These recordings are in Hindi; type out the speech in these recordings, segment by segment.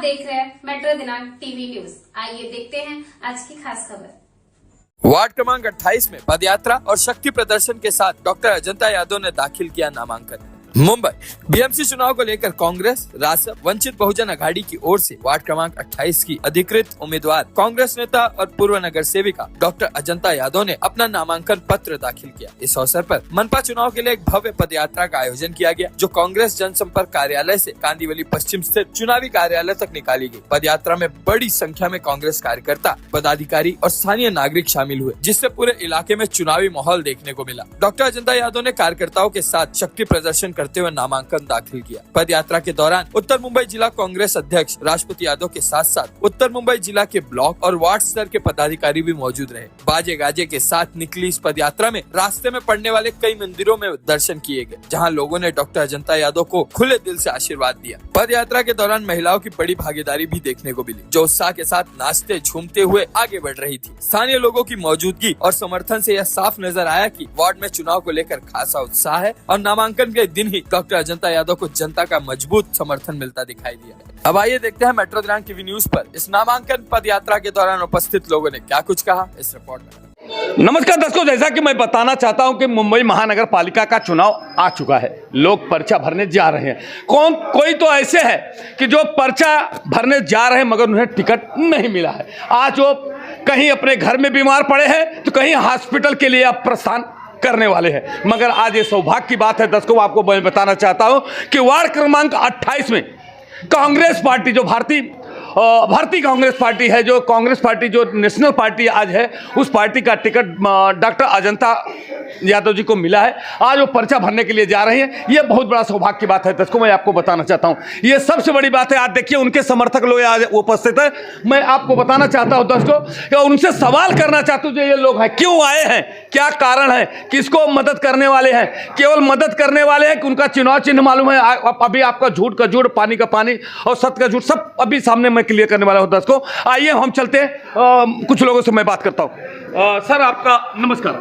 देख रहे हैं मेट्रो दिनांक टीवी न्यूज। आइए देखते हैं आज की खास खबर। वार्ड क्रमांक 28 में पदयात्रा और शक्ति प्रदर्शन के साथ डॉक्टर अजंता यादव ने दाखिल किया नामांकन। मुंबई बीएमसी चुनाव को लेकर कांग्रेस, रासप, वंचित बहुजन अघाड़ी की ओर से वार्ड क्रमांक 28 की अधिकृत उम्मीदवार कांग्रेस नेता और पूर्व नगर सेविका डॉक्टर अजंता यादव ने अपना नामांकन पत्र दाखिल किया। इस अवसर पर मनपा चुनाव के लिए एक भव्य पदयात्रा का आयोजन किया गया, जो कांग्रेस जनसंपर्क कार्यालय से कांदिवली पश्चिम स्थित चुनावी कार्यालय तक निकाली गई। पदयात्रा में बड़ी संख्या में कांग्रेस कार्यकर्ता, पदाधिकारी और स्थानीय नागरिक शामिल हुए, जिससे पूरे इलाके में चुनावी माहौल देखने को मिला। डॉक्टर अजंता यादव ने कार्यकर्ताओं के साथ शक्ति प्रदर्शन करते हुए नामांकन दाखिल किया। पदयात्रा के दौरान उत्तर मुंबई जिला कांग्रेस अध्यक्ष राष्ट्रपति यादव के साथ साथ उत्तर मुंबई जिला के ब्लॉक और वार्ड स्तर के पदाधिकारी भी मौजूद रहे। बाजे गाजे के साथ निकली इस पदयात्रा में रास्ते में पड़ने वाले कई मंदिरों में दर्शन किए गए, जहां लोगों ने डॉक्टर अजंता यादव को खुले दिल से आशीर्वाद दिया। पदयात्रा के दौरान महिलाओं की बड़ी भागीदारी भी देखने को मिली, जो उत्साह के साथ नाचते झूमते हुए आगे बढ़ रही थी। स्थानीय लोगों की मौजूदगी और समर्थन से यह साफ नजर आया कि वार्ड में चुनाव को लेकर खासा उत्साह है और नामांकन के दिन ही डॉक्टर अजंता यादव को जनता का मजबूत समर्थन मिलता दिखाई दिया। अब आइए देखते हैं मेट्रो दिनांक टीवी न्यूज पर इस नामांकन पदयात्रा के दौरान उपस्थित लोगों ने क्या कुछ कहा, इस रिपोर्ट में। नमस्कार दर्शकों, जैसा कि मैं बताना चाहता हूं कि मुंबई महानगर पालिका का चुनाव आ चुका है। लोग पर्चा भरने जा रहे हैं। कोई तो ऐसे है कि जो पर्चा भरने जा रहे हैं मगर उन्हें टिकट नहीं मिला है। आज वो कहीं अपने घर में बीमार पड़े हैं तो कहीं हॉस्पिटल के लिए अब प्रस्थान करने वाले हैं। मगर आज ये सौभाग्य की बात है दर्शकों, आपको मैं बताना चाहता हूं कि वार्ड क्रमांक 28 में कांग्रेस पार्टी, जो भारतीय कांग्रेस पार्टी है, जो कांग्रेस पार्टी जो नेशनल पार्टी आज है, उस पार्टी का टिकट डॉक्टर अजंता यादव जी को मिला है। आज वो पर्चा भरने के लिए जा रहे हैं। ये बहुत बड़ा सौभाग्य की बात है दर्शकों, मैं आपको बताना चाहता हूं। ये सबसे बड़ी बात है। आज देखिए उनके समर्थक लोग आज उपस्थित है। मैं आपको बताना चाहता हूं दोस्तों, उनसे सवाल करना चाहता हूं जो ये लोग हैं, क्यों आए हैं, क्या कारण है, किसको मदद करने वाले हैं। केवल मदद करने वाले हैं कि उनका चुनाव चिन्ह मालूम है। अभी आपका झूठ का झूठ, पानी का पानी और सत्य का झूठ सब अभी सामने मैं क्लियर करने वाला हूं दर्शकों। आइए हम चलते हैं, कुछ लोगों से मैं बात करता हूं। सर आपका नमस्कार,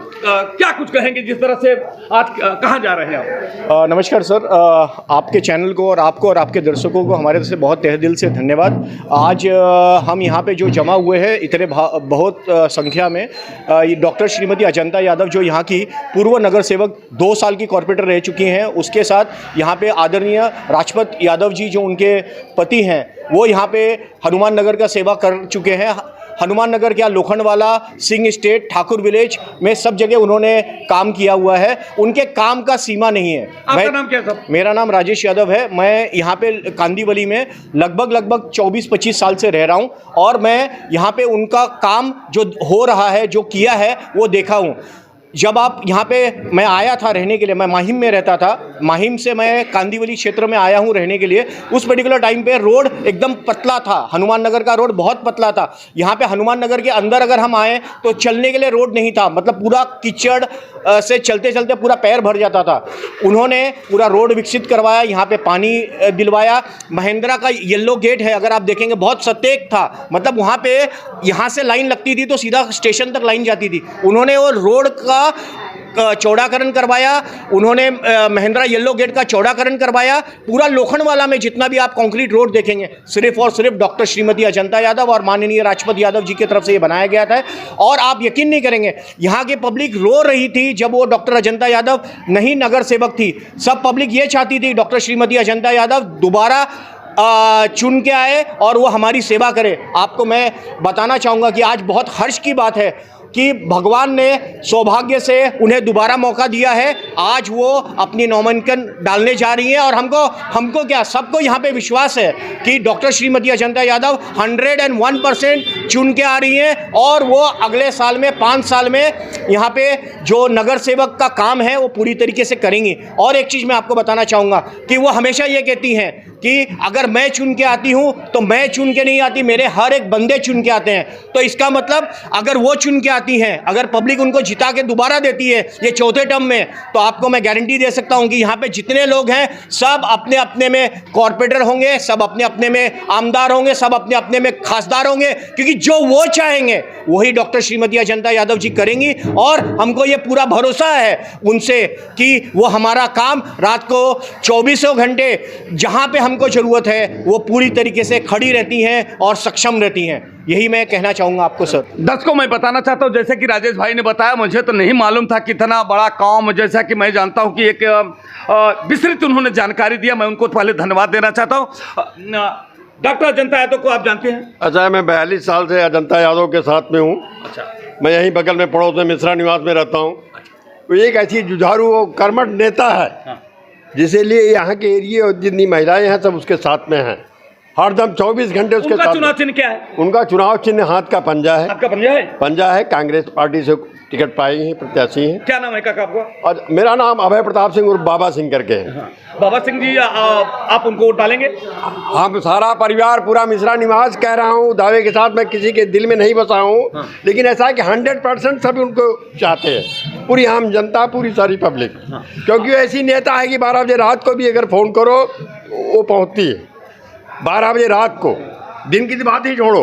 क्या कुछ कहेंगे जिस तरह से आज कहाँ जा रहे हैं आप? नमस्कार सर, आपके चैनल को और आपको और आपके दर्शकों को हमारे तरफ से बहुत तहे दिल से धन्यवाद। आज हम यहाँ पे जो जमा हुए हैं इतने बहुत संख्या में, डॉक्टर श्रीमती अजंता यादव जो यहाँ की पूर्व नगर सेवक 2 साल की कॉर्पोरेटर रह चुकी हैं, उसके साथ यहाँ पे आदरणीय राजपत यादव जी जो उनके पति हैं, वो यहाँ पे हनुमान नगर का सेवा कर चुके हैं। हनुमान नगर क्या, लोखंडवाला, सिंह स्टेट, ठाकुर विलेज में सब जगह उन्होंने काम किया हुआ है। उनके काम का सीमा नहीं है। आपका नाम क्या है? मेरा नाम राजेश यादव है। मैं यहाँ पे कांदिवली में लगभग 24-25 साल से रह रहा हूँ और मैं यहाँ पे उनका काम जो हो रहा है, जो किया है, वो देखा हूँ। जब आप यहाँ पे, मैं आया था रहने के लिए, मैं माहिम में रहता था, माहिम से मैं कांदिवली क्षेत्र में आया हूँ रहने के लिए। उस पर्टिकुलर टाइम पे रोड एकदम पतला था, हनुमान नगर का रोड बहुत पतला था। यहाँ पे हनुमान नगर के अंदर अगर हम आए तो चलने के लिए रोड नहीं था, मतलब पूरा कीचड़ से चलते चलते पूरा पैर भर जाता था। उन्होंने पूरा रोड विकसित करवाया, यहाँ पे पानी दिलवाया। महिंद्रा का येलो गेट है, अगर आप देखेंगे बहुत सतेक था, मतलब वहाँ पे यहाँ से लाइन लगती थी तो सीधा स्टेशन तक लाइन जाती थी। उन्होंने वो रोड का चौड़ाकरण करवाया, उन्होंने महिंद्रा येलो गेट का चौड़ाकरण करवाया। पूरा लोखंडवाला में जितना भी आप कंक्रीट रोड देखेंगे, सिर्फ और सिर्फ डॉक्टर श्रीमती अजंता यादव और माननीय राजपत यादव जी की तरफ से ये बनाया गया था। और आप यकीन नहीं करेंगे, यहाँ की पब्लिक रो रही थी जब वो डॉक्टर अजंता यादव नहीं नगर सेवक थी। सब पब्लिक ये चाहती थी डॉक्टर श्रीमती अजंता यादव दोबारा चुन के आए और वो हमारी सेवा करे। आपको मैं बताना चाहूँगा कि आज बहुत हर्ष की बात है कि भगवान ने सौभाग्य से उन्हें दोबारा मौका दिया है। आज वो अपनी नामांकन डालने जा रही हैं और हमको क्या, सबको यहाँ पे विश्वास है कि डॉक्टर श्रीमती अजंता यादव 101% चुन के आ रही हैं और वो अगले साल में 5 साल में यहाँ पे जो नगर सेवक का काम है वो पूरी तरीके से करेंगी। और एक चीज़ मैं आपको बताना चाहूँगा कि वो हमेशा ये कहती हैं कि अगर मैं चुन के आती हूँ तो मैं चुन के नहीं आती, मेरे हर एक बंदे चुन के आते हैं। तो इसका मतलब अगर वो चुन के आती जाती हैं, अगर पब्लिक उनको जिता के दोबारा देती है ये चौथे टर्म में, तो आपको मैं गारंटी दे सकता हूं कि यहाँ पे जितने लोग हैं सब अपने अपने में कॉर्पोरेटर होंगे, सब अपने अपने में आमदार होंगे, सब अपने अपने में खासदार होंगे, क्योंकि जो वो चाहेंगे वही डॉक्टर श्रीमती अजंता यादव जी करेंगी। और हमको ये पूरा भरोसा है उनसे कि वो हमारा काम रात को 24 घंटे जहाँ पे हमको ज़रूरत है वो पूरी तरीके से खड़ी रहती हैं और सक्षम रहती हैं। यही मैं कहना चाहूँगा आपको सर। दर्शकों, मैं बताना चाहता हूं, जैसे कि राजेश भाई ने बताया, मुझे तो नहीं मालूम था कितना बड़ा काम, जैसा कि मैं जानता हूं कि एक विस्तृत उन्होंने जानकारी दिया। मैं उनको पहले धन्यवाद देना चाहता हूं। डॉक्टर अजंता यादव को आप जानते हैं? अच्छा, मैं 42 साल से अजंता यादव के साथ में हूँ। अच्छा, मैं यहीं बगल में पड़ोस में मिश्रा निवास में रहता हूँ। वो एक ऐसी जुझारू और कर्मठ नेता है जिसे लिए यहाँ के एरिए और जितनी महिलाएं हैं सब उसके साथ में हैं, हरदम 24 घंटे उसके साथ। चुनाव चिन्ह क्या है? उनका चुनाव चिन्ह हाथ का पंजा है। आपका पंजा है? पंजा है। कांग्रेस पार्टी से टिकट पाई हैं, प्रत्याशी हैं। क्या नाम है काका आपका? और मेरा नाम अभय प्रताप सिंह उर्फ बाबा सिंह करके है। बाबा सिंह जी, आप उनको वोट डालेंगे? हम सारा परिवार पूरा मिश्रा निवास कह रहा हूँ, दावे के साथ, मैं किसी के दिल में नहीं बसा हूँ, लेकिन ऐसा है कि 100% सभी उनको चाहते हैं, पूरी आम जनता, पूरी सारी पब्लिक, क्योंकि वो ऐसी नेता है कि 12 बजे रात को भी अगर फ़ोन करो वो पहुँचती है। 12 बजे रात को, दिन की बात ही छोड़ो।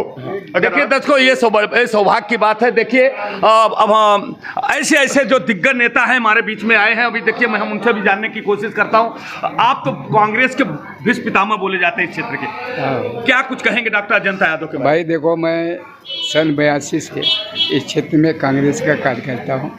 देखिए दर्शकों, ये सौभाग्य की बात है। देखिए अब हम ऐसे ऐसे जो दिग्गज नेता हैं हमारे बीच में आए हैं। अभी देखिए मैं हम उनसे भी जानने की कोशिश करता हूं। आप तो कांग्रेस के भीष्म पितामह बोले जाते हैं इस क्षेत्र के, क्या कुछ कहेंगे डॉक्टर अजंता यादव के? भाई देखो, मैं सन 82 से इस क्षेत्र में कांग्रेस का कार्यकर्ता हूँ।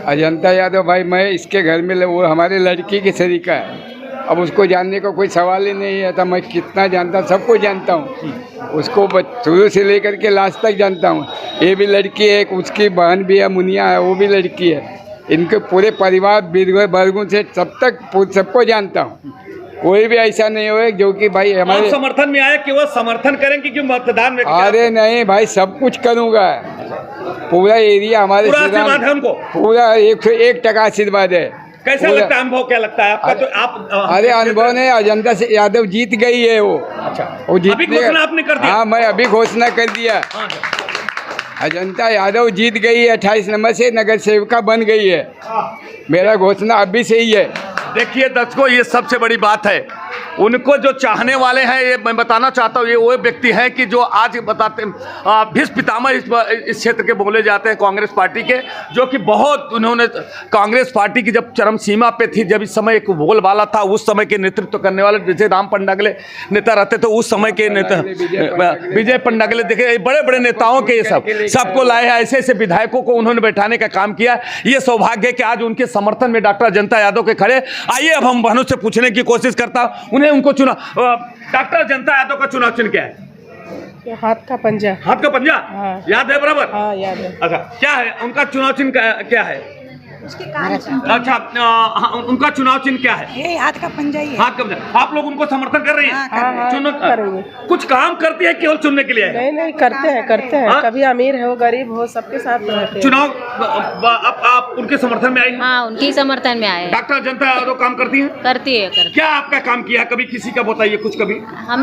अजंता यादव भाई, मैं इसके घर में, वो हमारे लड़की की शरीका है। अब उसको जानने का कोई सवाल ही नहीं है। तो मैं कितना जानता, सबको जानता हूँ, उसको शुरू से लेकर के लास्ट तक जानता हूँ। ये भी लड़की है, उसकी बहन भी है, मुनिया है, वो भी लड़की है। इनके पूरे परिवार वर्गों से सबको जानता हूँ। कोई भी ऐसा नहीं हो जो कि भाई हमारे समर्थन में आए कि वो समर्थन करेंगे कि मतदान में? अरे नहीं भाई, सब कुछ करूँगा। पूरा एरिया हमारे आशीर्वाद है उनको, पूरा 101% आशीर्वाद है। कैसा लगता है अनुभव? क्या लगता है आपका? तो आप अरे अनुभव नहीं, अजंता से यादव जीत गई है वो। अच्छा, वो जीत अभी घोषणा आपने कर दिया? हाँ, मैं अभी घोषणा कर दिया। अजंता यादव जीत गई है, 28 नंबर से नगर सेविका बन गई है। मेरा घोषणा अभी से ही है। देखिए दर्शकों, ये सबसे बड़ी बात है। उनको जो चाहने वाले हैं, ये मैं बताना चाहता हूँ, ये वो व्यक्ति हैं कि जो आज बताते हैं भीष्म पितामह इस क्षेत्र के बोले जाते हैं कांग्रेस पार्टी के, जो कि बहुत उन्होंने कांग्रेस पार्टी की जब चरम सीमा पे थी, जब इस समय एक बोलबाला था, उस समय के नेतृत्व करने वाले जैसे राम पंडागले नेता रहते थे, उस समय के नेता विजय पंडागले, देखिए बड़े बड़े नेताओं के ये सबको लाए हैं। ऐसे ऐसे विधायकों को उन्होंने बैठाने का काम किया। ये सौभाग्य है कि आज उनके समर्थन में डॉक्टर अजंता यादव के खड़े। आइए अब हम बहनों से पूछने की कोशिश करता हूँ उनको चुनाव, डॉक्टर अजंता यादव का चुनाव चिन्ह क्या है? हाथ का पंजा। हाथ का पंजा? हाँ। याद है बराबर? हाँ, याद है। अच्छा, क्या है उनका चुनाव चिन्ह? क्या है? अच्छा, उनका चुनाव चिन्ह क्या है? ये हाथ का पंजा ही है। हाथ का पंजा। आप लोग उनको समर्थन कर रही हैं? हाँ, करेंगे। कुछ काम करती है केवल चुनने के लिए? नहीं, करते हैं। हाँ? कभी अमीर हो, गरीब हो, सबके साथ रहते हैं। चुनाव आप उनके समर्थन में आई हैं? हाँ, उनकी समर्थन में आए। डॉक्टर अजंता यादव काम करती हैं? करती है। क्या आपका काम किया है कभी? किसी का बताइए कुछ। कभी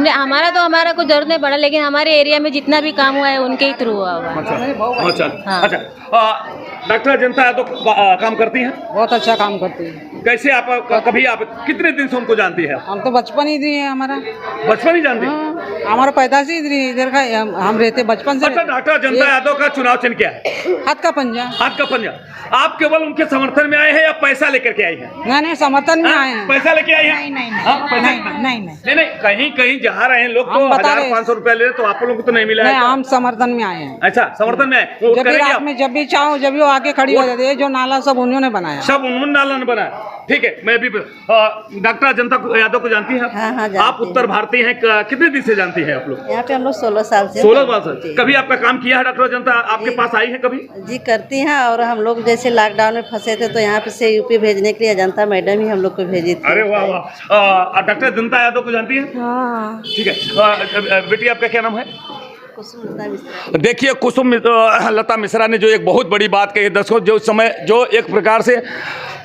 हमारा कोई जरूरत नहीं पड़ा, लेकिन हमारे एरिया में जितना भी काम हुआ है उनके ही थ्रू हुआ है। अच्छा, डॉक्टर अजंता यादव काम करती हैं? बहुत अच्छा काम करती है। कैसे आप कभी आप कितने दिन से उनको जानती है? हम तो बचपन ही इधर है हमारा। बचपन ही जानती? हमारा पैदाश ही इधर का, हम रहते बचपन से। अच्छा, डॉक्टर अजंता यादव का चुनाव चिन्ह क्या है? हाथ का पंजा। हाथ का पंजा। आप केवल उनके समर्थन में आए हैं या पैसा लेकर के आए हैं? नहीं, समर्थन में आए हैं। पैसा लेके आए हैं? नहीं, कहीं जहाँ रहे लोग तो 1000-500 रुपया ले, तो आप लोगों को तो नहीं मिला है? हम समर्थन में आए हैं। अच्छा, समर्थन में आए। जब भी चाहो, जब भी वो आके खड़ी हो जाती है। जो नाला सब उन्होंने बनाया, सब उन्होंने नाला ने बनाया। ठीक है, मैं भी डॉक्टर अजंता यादव को जानती हैं? हाँ, आप उत्तर भारतीय हैं, कितने दिन से जानती हैं आप लोग? यहाँ पे हम लोग 16 साल से। 16 साल से। कभी आपका काम किया है डॉक्टर अजंता? आपके पास आई है कभी? जी, करती हैं। और हम लोग जैसे लॉकडाउन में फंसे थे तो यहाँ पे से यूपी भेजने के लिए अजंता मैडम ही हम लोग को भेजी थी। अरे वाह वाह। डॉक्टर अजंता यादव को जानती हैं? हाँ। ठीक है, बेटी आपका क्या नाम है? कुसुम लता मिश्रा। देखिए, कुसुम लता मिश्रा ने जो एक बहुत बड़ी बात कही है दर्शकों, जो समय जो एक प्रकार से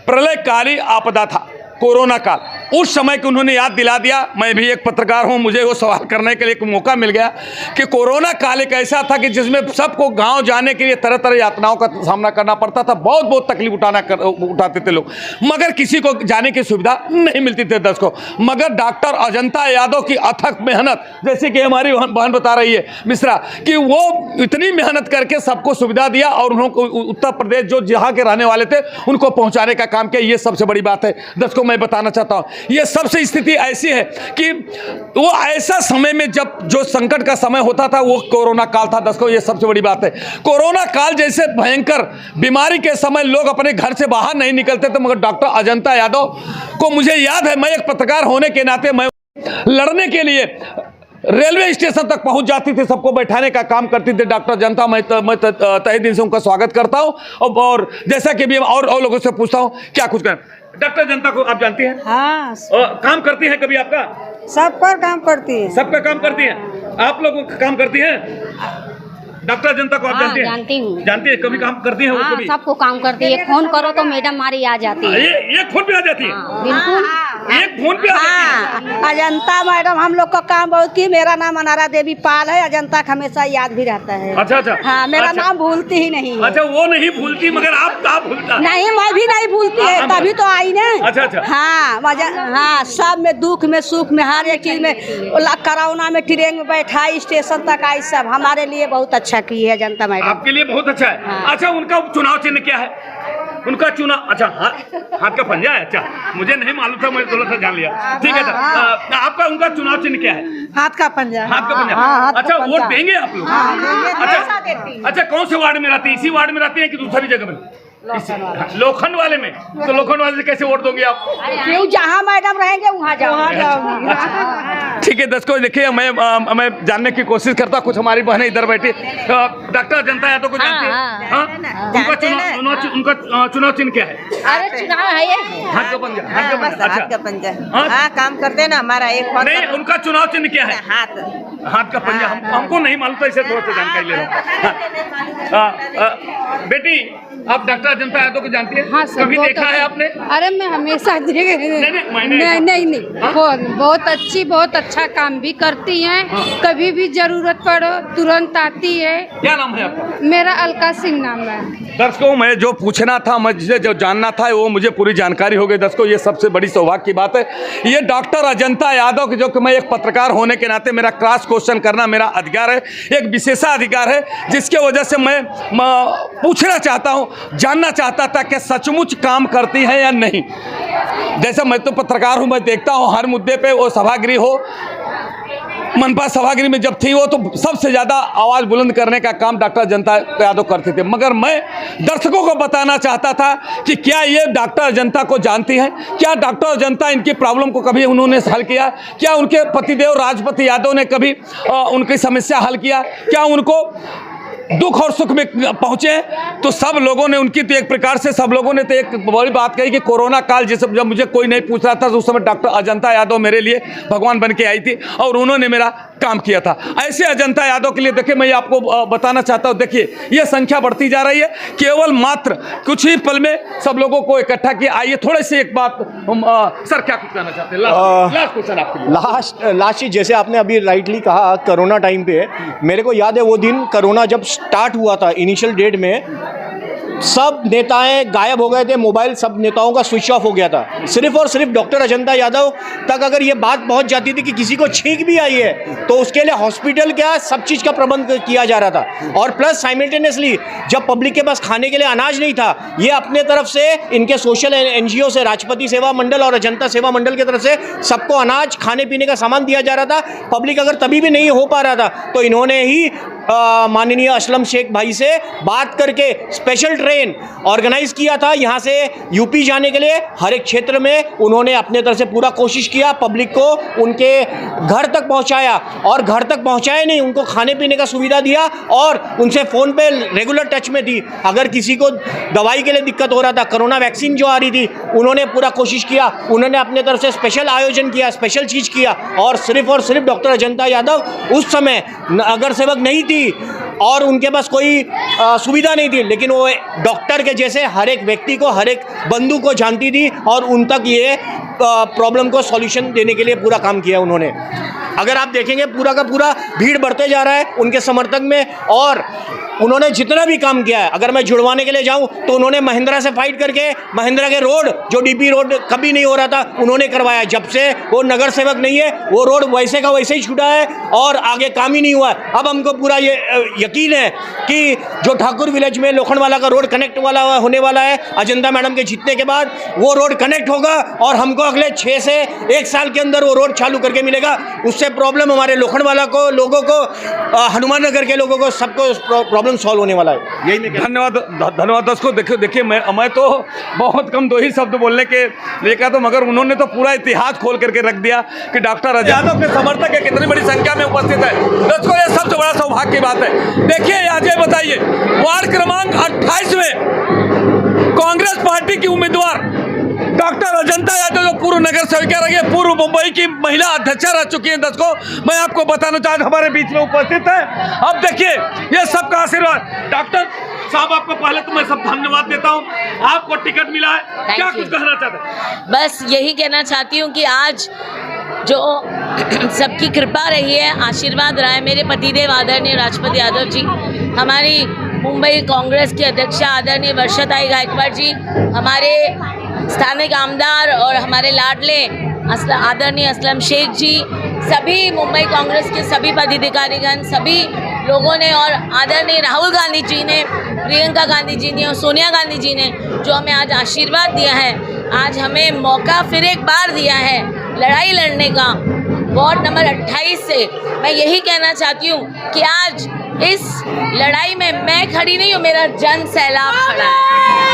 प्रलयकारी आपदा था, कोरोना काल, उस समय की उन्होंने याद दिला दिया। मैं भी एक पत्रकार हूं, मुझे वो सवाल करने के लिए एक मौका मिल गया कि कोरोना काल एक ऐसा था कि जिसमें सबको गांव जाने के लिए तरह तरह यातनाओं का सामना करना पड़ता था, बहुत बहुत तकलीफ उठाते थे लोग, मगर किसी को जाने की सुविधा नहीं मिलती थी दर्शकों। मगर डॉक्टर अजंता यादव की अथक मेहनत, जैसे कि हमारी बहन बता रही है मिश्रा, कि वो इतनी मेहनत करके सबको सुविधा दिया और उन्होंने उत्तर प्रदेश जो जहाँ के रहने वाले थे उनको पहुँचाने का काम किया। ये सबसे बड़ी बात है दर्शकों, मैं बताना चाहता हूँ। ये सबसे स्थिति ऐसी है कि वो ऐसा समय में जब जो संकट का समय होता था वो कोरोना काल था दर्शकों, ये सबसे बड़ी बात है। कोरोना काल जैसे भयंकर बीमारी के समय लोग अपने घर से बाहर नहीं निकलते थे, मगर डॉक्टर अजंता यादव को मुझे याद है, मैं एक पत्रकार होने के नाते मैं लड़ने के लिए रेलवे स्टेशन तक पहुंच जाती थी, सबको बैठाने का काम करती थी डॉक्टर जनता। मैं तहे दिल से उनका स्वागत करता हूं और जैसा कि भी और लोगों से पूछता हूं क्या कुछ करें। डॉक्टर जनता को आप जानती हैं? हाँ, काम करती हैं कभी आपका? सब पर काम करती है। सबका काम करती हैं? आप लोग काम करती हैं? डॉक्टर जनता को आप जानती हैं? जानती हूँ। जानती है, कभी काम करती हैं? वो हाँ, कभी सबको काम करती है। फोन करो तो मैडम हमारी आ जाती है। ये फोन पे आ जाती है? बिल्कुल, एक फोन पे आ जाती है? अजंता मैडम हम लोग का काम बहुत की। मेरा नाम अनारा देवी पाल है। अजंता का हमेशा याद भी रहता है। अच्छा अच्छा। हाँ, मेरा अच्छा। नाम भूलती ही नहीं है। अच्छा, वो नहीं भूलती, मगर आप भूलता? नहीं, मैं भी नहीं भूलती है, तभी तो आई ना। अच्छा अच्छा। हाँ, हाँ, सब में, दुख में, सुख में, हर एक चीज में। कोरोना में ट्रेन में बैठाई, स्टेशन तक आई, सब हमारे लिए बहुत अच्छा की है जनता मैडम। आपके लिए बहुत अच्छा है। हाँ। अच्छा, उनका चुनाव चिन्ह क्या है? उनका चुनाव, अच्छा हाथ का पंजा है। अच्छा, मुझे नहीं मालूम था, मैं थोड़ा सा जान लिया। ठीक है सर, आपका उनका चुनाव चिन्ह क्या है? हाथ का पंजा। हाथ का पंजा। हाँ, अच्छा, वोट देंगे आप लोग? अच्छा, अच्छा, कौन से वार्ड में रहती है? इसी वार्ड में रहती है कि दूसरी जगह में? लोखंड वाले में। तो लोखंड वाले से कैसे वोट दोगे आप? क्यों, जहाँ मैडम रहेंगे वहाँ जाऊंगी। ठीक है दर्शकों, देखिए मैं जानने की कोशिश करता, कुछ हमारी बहनें इधर बैठी। डॉक्टर जनता यादव को जानते हैं? हाँ? उनका चुनाव चिन्ह क्या है? अरे चुनाव है ये। हाथ का पंजा। हाथ का पंजा। हाथ का पंजा। हाँ? हाँ, काम करते हैं ना हमारा एक नहीं, उनका चुनाव चिन्ह क्या है? हाथ का पंजा। हमको नहीं मालूम था, इसे थोड़ा सा जानकारी ले रहा हूँ। बेटी, आप डॉक्टर जनता यादव को जानती है? हाँ सर, कभी देखा है आपने? अरे मैं हमेशा देख नहीं हाँ? बहुत अच्छी, बहुत अच्छा काम भी करती हैं। हाँ। कभी भी जरूरत पड़ो तुरंत आती है। क्या नाम है आपका? मेरा अलका सिंह नाम है। दर्शकों, मैं जो पूछना था, मुझे जो जानना था, वो मुझे पूरी जानकारी हो गई। दर्शकों, ये सबसे बड़ी सौभाग्य की बात है। ये डॉक्टर अजंता यादव की, जो कि मैं एक पत्रकार होने के नाते मेरा क्रॉस क्वेश्चन करना मेरा अधिकार है, एक विशेषाधिकार है, जिसके वजह से मैं पूछना चाहता हूँ, जानना चाहता था कि सचमुच काम करती हैं या नहीं। जैसे मैं तो पत्रकार हूँ, मैं देखता हूँ हर मुद्दे पे, वो सभागृह हो, मनपा सभागृह में जब थी वो, तो सबसे ज़्यादा आवाज़ बुलंद करने का काम डॉक्टर जनता यादव करते थे। मगर मैं दर्शकों को बताना चाहता था कि क्या ये डॉक्टर जनता को जानती हैं? क्या डॉक्टर जनता इनकी प्रॉब्लम को कभी उन्होंने हल किया? क्या उनके पतिदेव राजपति यादव ने कभी उनकी समस्या हल किया? क्या उनको दुख और सुख में पहुंचे? तो सब लोगों ने उनकी, तो एक प्रकार से सब लोगों ने तो एक बड़ी बात कही कि कोरोना काल जब मुझे कोई नहीं पूछ रहा था, तो उस समय डॉक्टर अजंता यादव मेरे लिए भगवान बन के आई थी और उन्होंने मेरा काम किया था। ऐसे अजंता यादव के लिए देखिए, मैं आपको बताना चाहता हूँ, देखिए ये संख्या बढ़ती जा रही है। केवल मात्र कुछ ही पल में सब लोगों को इकट्ठा किया। आइए थोड़े से एक बात, सर क्या कुछ कहना चाहते हैं? लास्ट क्वेश्चन आपके लिए। लास्ट चीज, जैसे आपने अभी राइटली कहा, कोरोना टाइम पे मेरे को याद है वो दिन कोरोना जब स्टार्ट हुआ था, इनिशियल डेट में सब नेताएं गायब हो गए थे, मोबाइल सब नेताओं का स्विच ऑफ हो गया था। सिर्फ और सिर्फ डॉक्टर अजंता यादव तक अगर ये बात पहुंच जाती थी कि किसी को छींक भी आई है, तो उसके लिए हॉस्पिटल क्या सब चीज़ का प्रबंध किया जा रहा था। और प्लस साइमल्टेनियसली जब पब्लिक के पास खाने के लिए अनाज नहीं था, ये अपने तरफ से इनके सोशल NGO से, राष्ट्रपति सेवा मंडल और अजंता सेवा मंडल की तरफ से सबको अनाज, खाने पीने का सामान दिया जा रहा था। पब्लिक अगर तभी भी नहीं हो पा रहा था, तो इन्होंने ही माननीय असलम शेख भाई से बात करके स्पेशल ट्रेन ऑर्गेनाइज किया था यहाँ से यूपी जाने के लिए। हर एक क्षेत्र में उन्होंने अपने तरफ से पूरा कोशिश किया, पब्लिक को उनके घर तक पहुँचाया, और घर तक पहुँचाए नहीं, उनको खाने पीने का सुविधा दिया और उनसे फ़ोन पे रेगुलर टच में थी। अगर किसी को दवाई के लिए दिक्कत हो रहा था, कोरोना वैक्सीन जो आ रही थी, उन्होंने पूरा कोशिश किया, उन्होंने अपने तरफ से स्पेशल आयोजन किया, स्पेशल चीज़ किया। और सिर्फ डॉक्टर अजंता यादव उस समय अगर सेवक नहीं थी, और उनके पास कोई सुविधा नहीं थी, लेकिन वो डॉक्टर के जैसे हर एक व्यक्ति को, हर एक बंधु को जानती थी और उन तक ये प्रॉब्लम को सॉल्यूशन देने के लिए पूरा काम किया उन्होंने। अगर आप देखेंगे पूरा का पूरा भीड़ बढ़ते जा रहा है उनके समर्थक में, और उन्होंने जितना भी काम किया है, अगर मैं जुड़वाने के लिए जाऊं तो उन्होंने महिंद्रा से फाइट करके महिंद्रा के रोड, जो डीपी रोड कभी नहीं हो रहा था, उन्होंने करवाया। जब से वो नगर सेवक नहीं है, वो रोड वैसे का वैसे ही छूटा है और आगे काम ही नहीं हुआ है। अब हमको पूरा ये यकीन है कि जो ठाकुर विलेज में लोखंडवाला का रोड कनेक्ट वाला होने वाला है, अजंता मैडम के जीतने के बाद वो रोड कनेक्ट होगा और हमको अगले 6 से 1 साल के अंदर वो रोड चालू करके मिलेगा। उससे प्रॉब्लम हमारे लोखंडवाला को, लोगों को, हनुमान नगर के लोगों को, सबको प्रॉब्लम सॉल्व होने वाला है। यही मैं धन्यवाद दोस्तों। देखिए मैं तो बहुत कम 2 ही शब्द बोलने के लेकर, तो मगर उन्होंने तो पूरा इतिहास खोल करके रख दिया कि डॉक्टर यादव के समर्थक है कितनी बड़ी संख्या में उपस्थित है। दोस्तों ये सबसे बड़ा सौभाग्य की बात है। देखिए आज ये बताइए, वार्ड क्रमांक 28 में कांग्रेस पार्टी की उम्मीदवार डॉक्टर अजंता यादव जो पूर्व नगर सेविका रही है, पूर्व मुंबई की महिला अध्यक्षा रह चुकी है। दोस्तों मैं आपको बताना चाहता हूं हमारे बीच में उपस्थित है। अब देखिए ये सबका आशीर्वाद। डॉक्टर साहब आपको पहले तो मैं सब धन्यवाद देता हूं, आपको टिकट मिला है, क्या कुछ कहना चाहते हैं? बस यही कहना चाहती हूँ कि आज जो सबकी कृपा रही है, आशीर्वाद रहा है, मेरे पतिदेव आदरणीय राजपति यादव जी, हमारी मुंबई कांग्रेस की अध्यक्षा आदरणीय वर्षाताई गायकवाड़ जी, हमारे स्थानिक आमदार और हमारे लाडले आदरणीय असलम शेख जी, सभी मुंबई कांग्रेस के सभी पदाधिकारीगण, सभी लोगों ने, और आदरणीय राहुल गांधी जी ने, प्रियंका गांधी जी ने और सोनिया गांधी जी ने जो हमें आज आशीर्वाद दिया है, आज हमें मौका फिर एक बार दिया है लड़ाई लड़ने का वार्ड नंबर 28 से। मैं यही कहना चाहती हूँ कि आज इस लड़ाई में मैं खड़ी नहीं हूँ, मेरा जन सैलाब खड़ा है,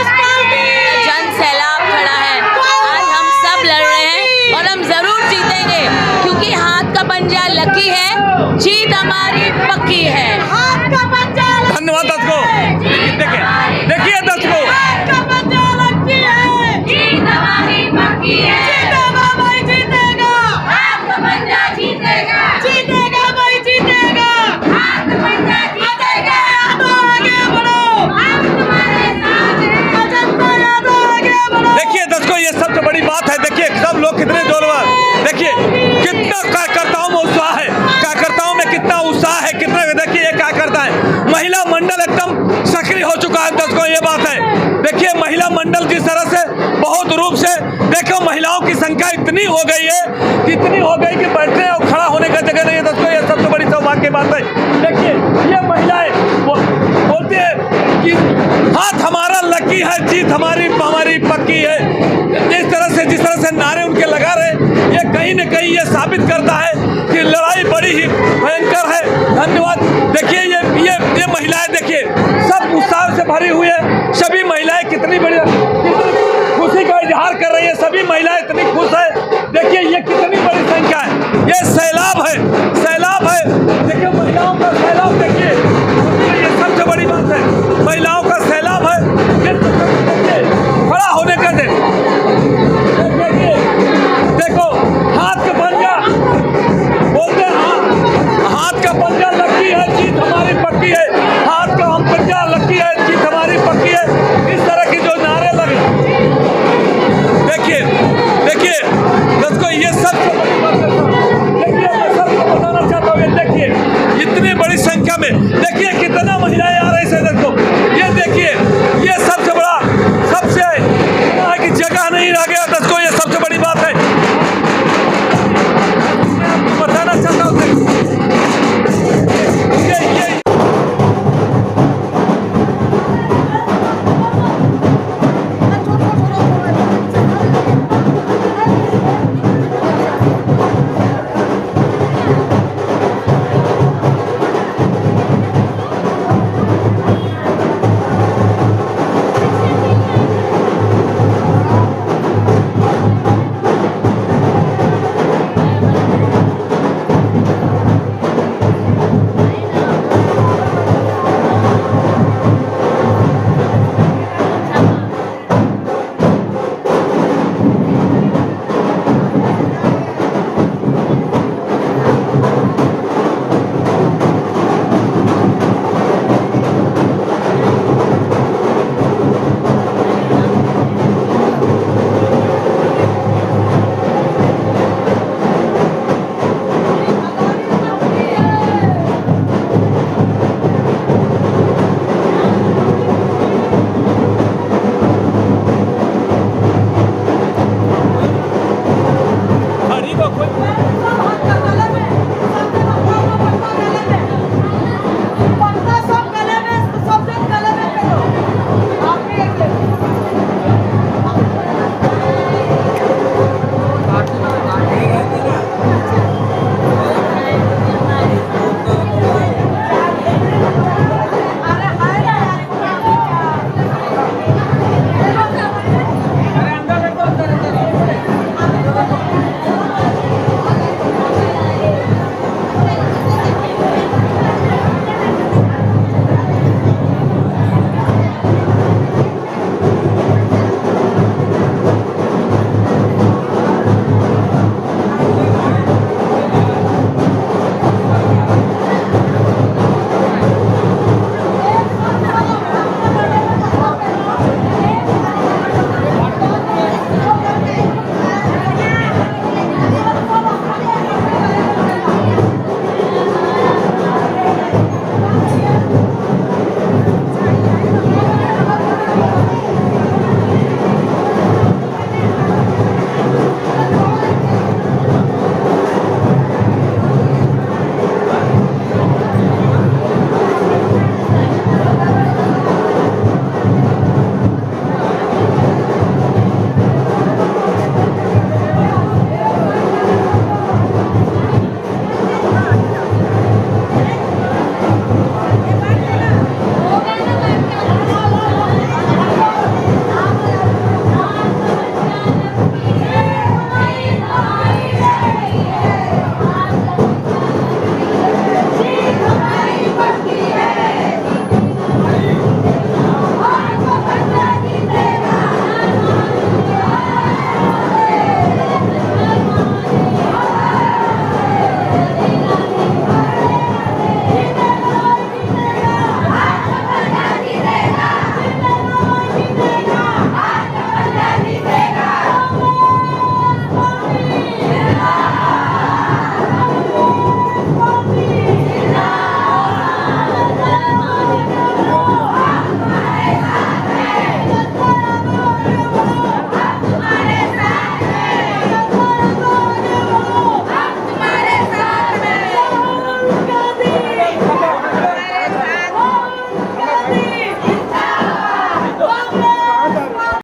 मेरा जन सैलाब खड़ा है। आज हम सब लड़ रहे हैं और हम जरूर जीतेंगे, क्योंकि हाथ का पंजा लकी है, जीत हमारी पक्की है। धन्यवाद दर्शकों। देखिए दर्शकों, देखिए दर्शकों ये सबसे बड़ी बात है। देखिए सब लोग कितने जोरदार, देखिए कितना कार्यकर्ताओं में उत्साह है, कार्यकर्ताओं में कितना उत्साह है, कितना, देखिए ये क्या करता है, महिला मंडल एकदम सक्रिय हो चुका है। दर्शकों ये बात है, देखिए महिला मंडल जिस तरह से बहुत रूप से, देखो महिलाओं की संख्या इतनी हो गई है, इतनी हो गई कि बैठने और खड़ा होने का जगह नहीं है। दोस्तों ये सबसे बड़ी सौभाग्य की बात है। देखिए ये महिलाएं बोलती है कि हाथ हमारा लकी है, जीत हमारी पक्की है। जिस तरह से नारे उनके लगा रहे, ये कहीं न कहीं ये साबित करता है कि लड़ाई बड़ी ही भयंकर है। धन्यवाद। देखिए ये महिलाएं, देखिए सब उत्साह से भरी हुई है, सभी महिलाएं कितनी खुशी का इजहार कर रही है, सभी महिलाएं इतनी खुश है। देखिए ये कितनी बड़ी संख्या है, ये